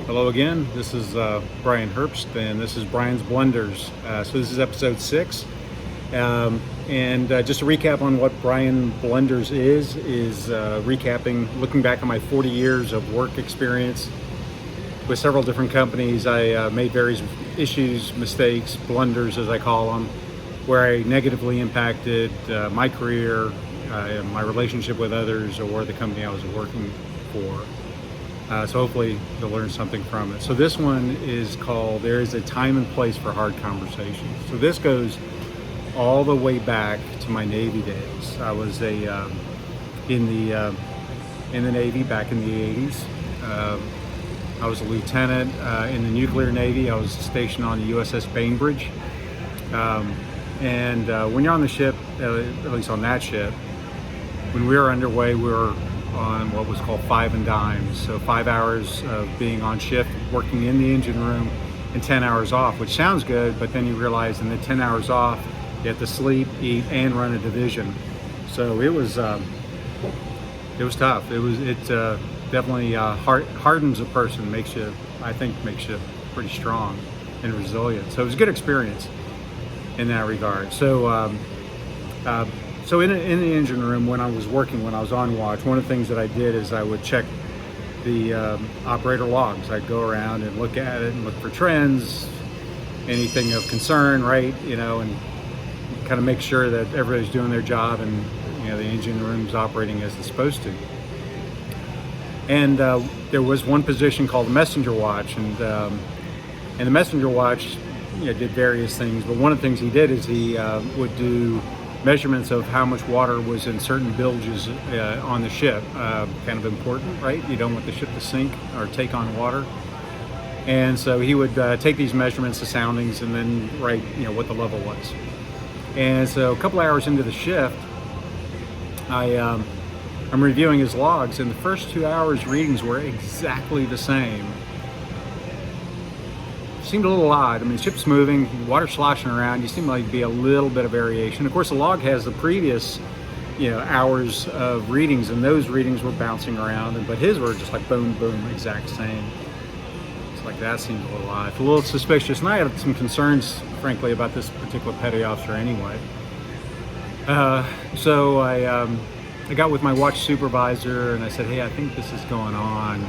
Hello again. This is Brian Herbst, and this is Brian's Blunders. So this is episode 6. And just to recap on what Brian Blunders is recapping, looking back on my 40 years of work experience with several different companies. I made various issues, mistakes, blunders as I call them, where I negatively impacted my career, my relationship with others, or the company I was working for. So hopefully you'll learn something from it. So this one is called There is a Time and Place for Hard Conversations. So this goes all the way back to my Navy days. I was in the Navy back in the 80s. I was a lieutenant in the nuclear Navy. I was stationed on the USS Bainbridge. And when you're on the ship, at least on that ship, when we were underway, we were on what was called 5 and dimes. So 5 hours of being on shift, working in the engine room, and 10 hours off, which sounds good, but then you realize in the 10 hours off, you have to sleep, eat, and run a division. So it was tough. It definitely hardens a person, makes you pretty strong and resilient. So it was a good experience in that regard. So in the engine room, when I was on watch, one of the things that I did is I would check the operator logs. I'd go around and look at it and look for trends, anything of concern, right? And kind of make sure that everybody's doing their job and the engine room's operating as it's supposed to. And there was one position called the messenger watch, and the messenger watch did various things. But one of the things he did is he would do measurements of how much water was in certain bilges on the ship. Kind of important, right? You don't want the ship to sink or take on water. And so he would take these measurements, the soundings, and then write what the level was. And so a couple hours into the shift, I'm reviewing his logs, and the first 2 hours readings were exactly the same. Seemed a little odd. I mean, the ship's moving, water sloshing around. You seem like to be a little bit of variation. Of course, the log has the previous, hours of readings, and those readings were bouncing around. But his were just like boom, boom, exact same. It's like that seemed a little odd, a little suspicious. And I had some concerns, frankly, about this particular petty officer anyway. So I got with my watch supervisor, and I said, "Hey, I think this is going on."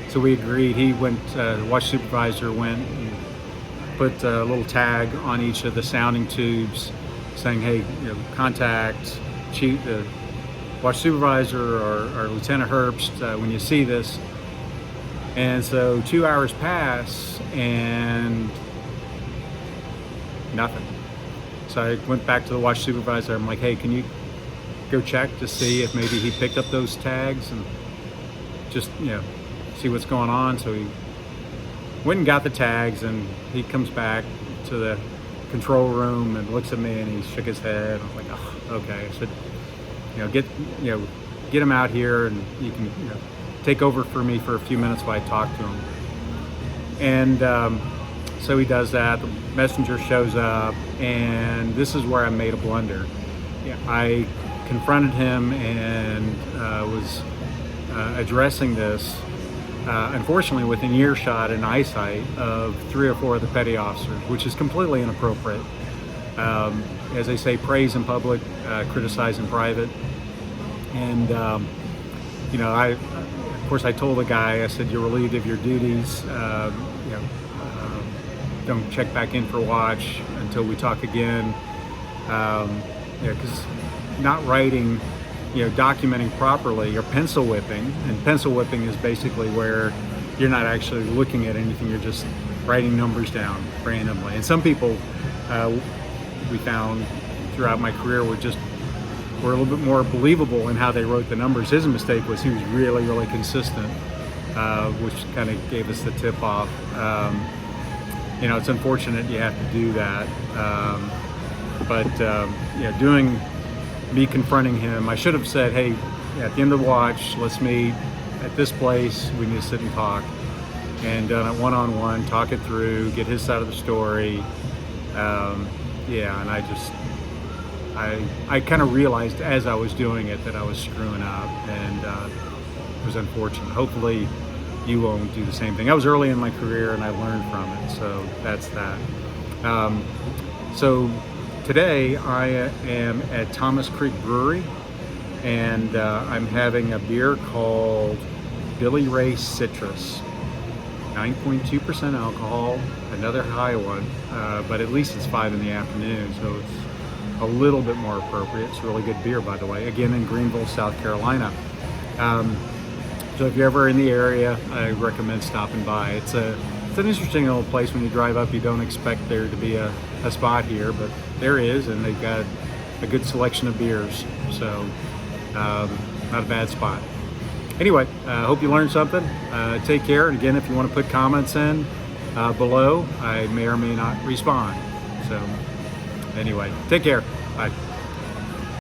So we agreed. He went. The watch supervisor went and put a little tag on each of the sounding tubes, saying, "Hey, contact chief, the watch supervisor or Lieutenant Herbst when you see this." And so 2 hours pass and nothing. So I went back to the watch supervisor. I'm like, "Hey, can you go check to see if maybe he picked up those tags and just see what's going on?" So he went and got the tags, and he comes back to the control room and looks at me, and he shook his head. I was like, "Oh, okay." I said, get him out here, and you can take over for me for a few minutes while I talk to him." And so he does that. The messenger shows up, and this is where I made a blunder. I confronted him and was addressing this. Unfortunately, within earshot and eyesight of 3 or 4 of the petty officers, which is completely inappropriate. As they say, praise in public, criticize in private. And of course, I told the guy, I said, "You're relieved of your duties. Don't check back in for watch until we talk again." Because not writing, documenting properly, you're pencil whipping, and pencil whipping is basically where you're not actually looking at anything, you're just writing numbers down randomly. And some people we found throughout my career were a little bit more believable in how they wrote the numbers. His mistake was he was really, really consistent, which kind of gave us the tip off. It's unfortunate you have to do that, but confronting him, I should have said, "Hey, at the end of the watch, let's meet at this place. We need to sit and talk." And done it one-on-one, talk it through, get his side of the story. And I kind of realized as I was doing it that I was screwing up, and it was unfortunate. Hopefully you won't do the same thing. I was early in my career and I learned from it, so that's that. So today I am at Thomas Creek Brewery, and I'm having a beer called Billy Ray Citrus. 9.2% alcohol, another high one, but at least it's 5 in the afternoon, so it's a little bit more appropriate. It's a really good beer, by the way, again in Greenville, South Carolina. So if you're ever in the area, I recommend stopping by. It's an interesting little place. When you drive up, you don't expect there to be a spot here, but there is, and they've got a good selection of beers, so not a bad spot. Anyway, I hope you learned something. Take care, and again, if you want to put comments in below, I may or may not respond. So anyway, take care. Bye.